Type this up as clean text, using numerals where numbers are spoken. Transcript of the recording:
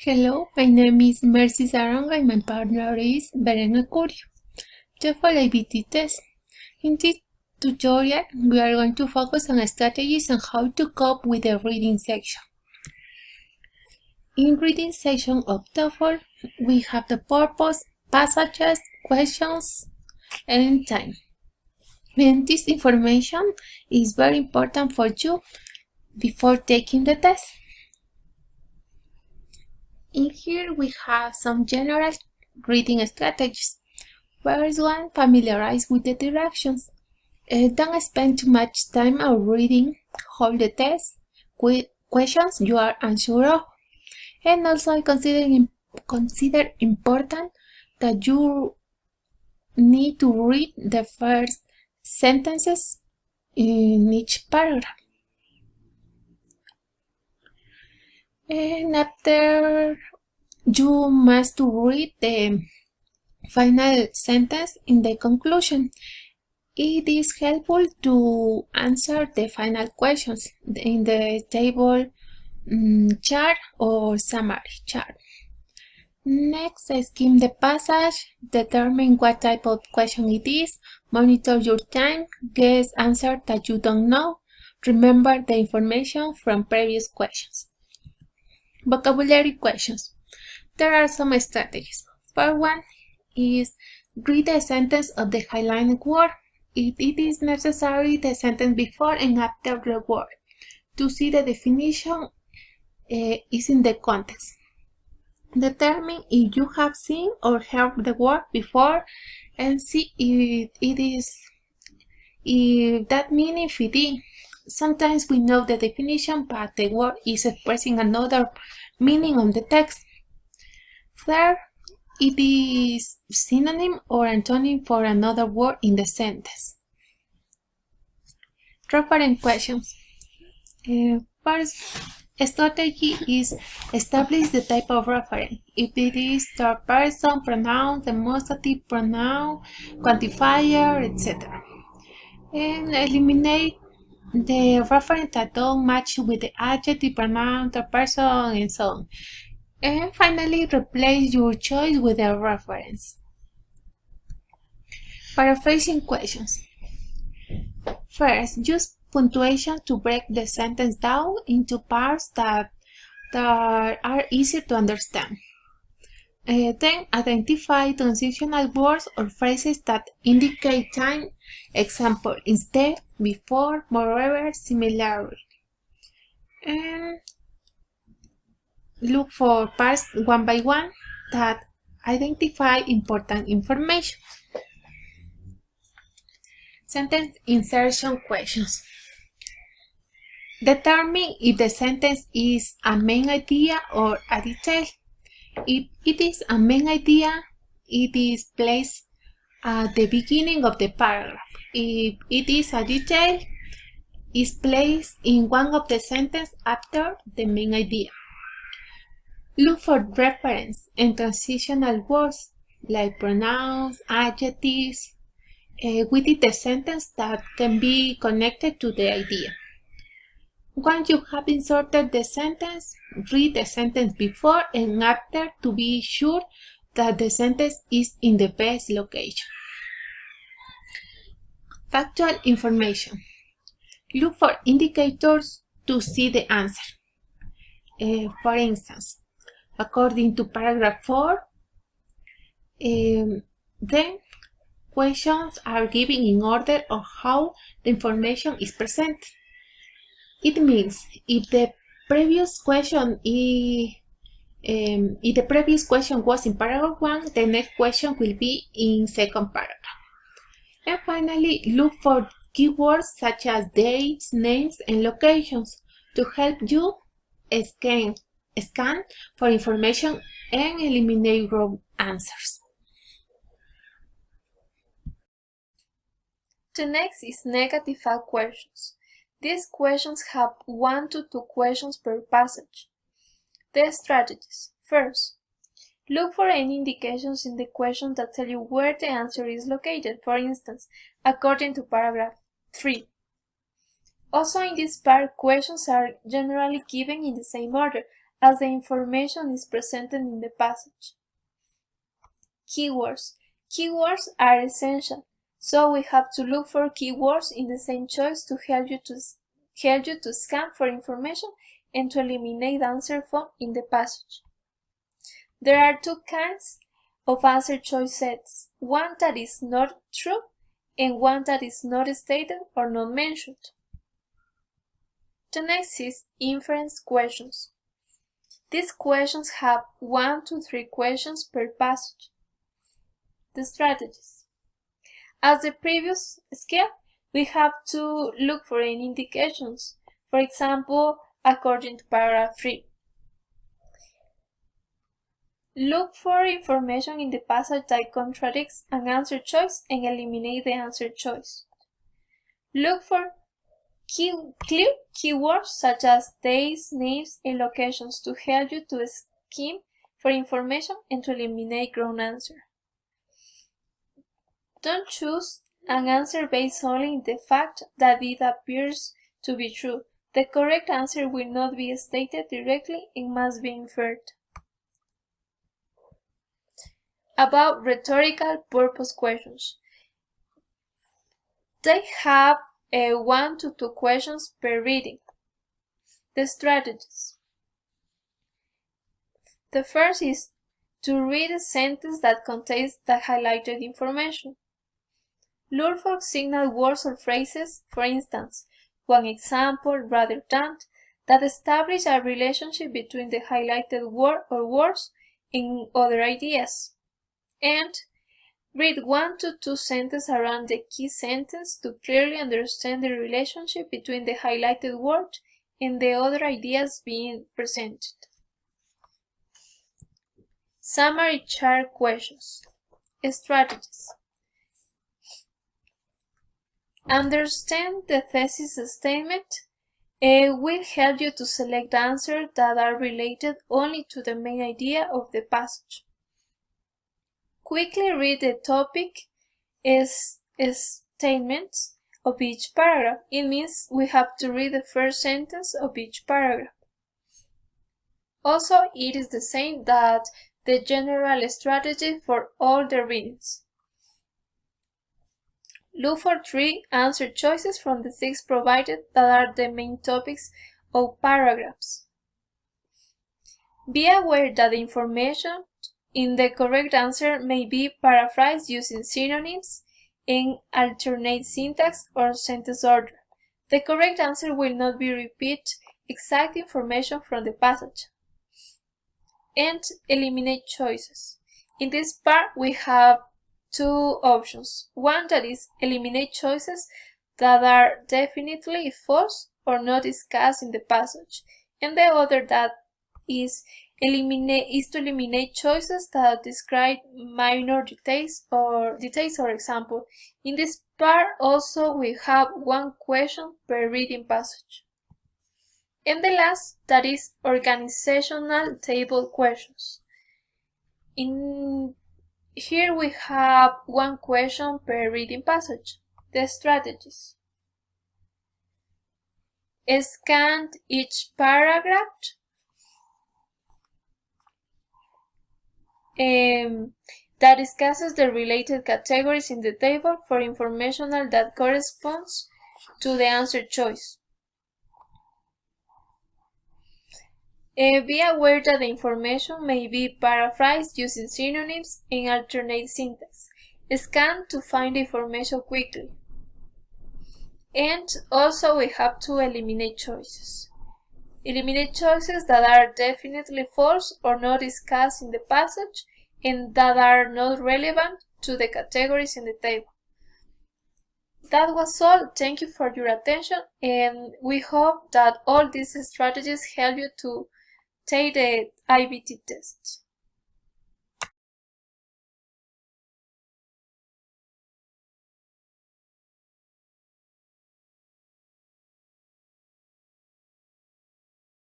Hello, my name is Mercy Saranga and my partner is Verena Curio. Toefl iBT test. In this tutorial, we are going to focus on strategies on how to cope with the reading section. In reading section of Toefl, we have the purpose, passages, questions, and time. And this information is very important for you before taking the test. In here we have some general reading strategies. First one, familiarize with the directions. Don't spend too much time on reading all the tests, questions you are unsure of. And also consider important that you need to read the first sentences in each paragraph. And after, you must read the final sentence in the conclusion. It is helpful to answer the final questions in the table chart or summary chart. Next, skim the passage, determine what type of question it is, monitor your time, guess answer that you don't know, remember the information from previous questions. Vocabulary questions. There are some strategies. First one is read the sentence of the highlighted word. If it is necessary, the sentence before and after the word. To see the definition is in the context. Determine if you have seen or heard the word before and see if that meaning fit in. Sometimes we know the definition, but the word is expressing another meaning on the text. Third, it is synonym or antonym for another word in the sentence. Reference questions. First strategy is establish the type of reference. If it is third person, pronoun, demonstrative pronoun, quantifier, etc. And eliminate the reference that don't match with the adjective, pronoun, third person, and so on. And finally, replace your choice with a reference. Paraphrasing questions. First, use punctuation to break the sentence down into parts that are easier to understand. Then, identify transitional words or phrases that indicate time. Example, instead, before, moreover, similarly. And look for parts one by one that identify important information. Sentence insertion questions. Determine if the sentence is a main idea or a detail. If it is a main idea, it is placed at the beginning of the paragraph. If it is a detail, it is placed in one of the sentences after the main idea. Look for reference and transitional words like pronouns, adjectives, within the sentence that can be connected to the idea. Once you have inserted the sentence, read the sentence before and after to be sure that the sentence is in the best location. Factual information. Look for indicators to see the answer. For instance, according to paragraph 4, then questions are given in order of how the information is presented. It means if the previous question was in paragraph 1, the next question will be in second paragraph. And finally, look for keywords such as dates, names, and locations to help you scan for information and eliminate wrong answers. The next is negative fact questions. These questions have 1 to 2 questions per passage. The strategies. First, look for any indications in the question that tell you where the answer is located, for instance, according to paragraph 3. Also in this part, questions are generally given in the same order, as the information is presented in the passage. Keywords. Keywords are essential, so we have to look for keywords in the same choice to help you to scan for information and to eliminate the answer form in the passage. There are two kinds of answer choice sets, one that is not true and one that is not stated or not mentioned. The next is inference questions. These questions have 1 to 3 questions per passage. The strategies. As the previous scale, we have to look for any indications, for example, according to paragraph 3. Look for information in the passage that contradicts an answer choice and eliminate the answer choice. Look for clear keywords such as days, names, and locations to help you to skim for information and to eliminate wrong answer. Don't choose an answer based only on the fact that it appears to be true. The correct answer will not be stated directly and must be inferred. About rhetorical purpose questions. They have 1 to 2 questions per reading. The strategies. The first is to read a sentence that contains the highlighted information. Look for signal words or phrases, for instance, one example rather than, that establish a relationship between the highlighted word or words and other ideas. And read 1 to 2 sentences around the key sentence to clearly understand the relationship between the highlighted word and the other ideas being presented. Summary chart questions. Strategies. Understand the thesis statement. It will help you to select answers that are related only to the main idea of the passage. Quickly read the topic statements of each paragraph. It means we have to read the first sentence of each paragraph. Also, it is the same that the general strategy for all the readings. Look for 3 answer choices from the 6 provided that are the main topics of paragraphs. Be aware that the information in the correct answer may be paraphrased using synonyms and alternate syntax or sentence order. The correct answer will not be repeat exact information from the passage. And eliminate choices. In this part, we have 2 options. One that is eliminate choices that are definitely false or not discussed in the passage, and the other that is to eliminate choices that describe minor details or example. In this part also we have 1 question per reading passage. And the last, that is organizational table questions. Here we have 1 question per reading passage. The strategies. Scan each paragraph that discusses the related categories in the table for information that corresponds to the answer choice. Be aware that the information may be paraphrased using synonyms and alternate syntax. Scan to find the information quickly. And also we have to eliminate choices. Eliminate choices that are definitely false or not discussed in the passage and that are not relevant to the categories in the table. That was all. Thank you for your attention, and we hope that all these strategies help you to take the iBT test.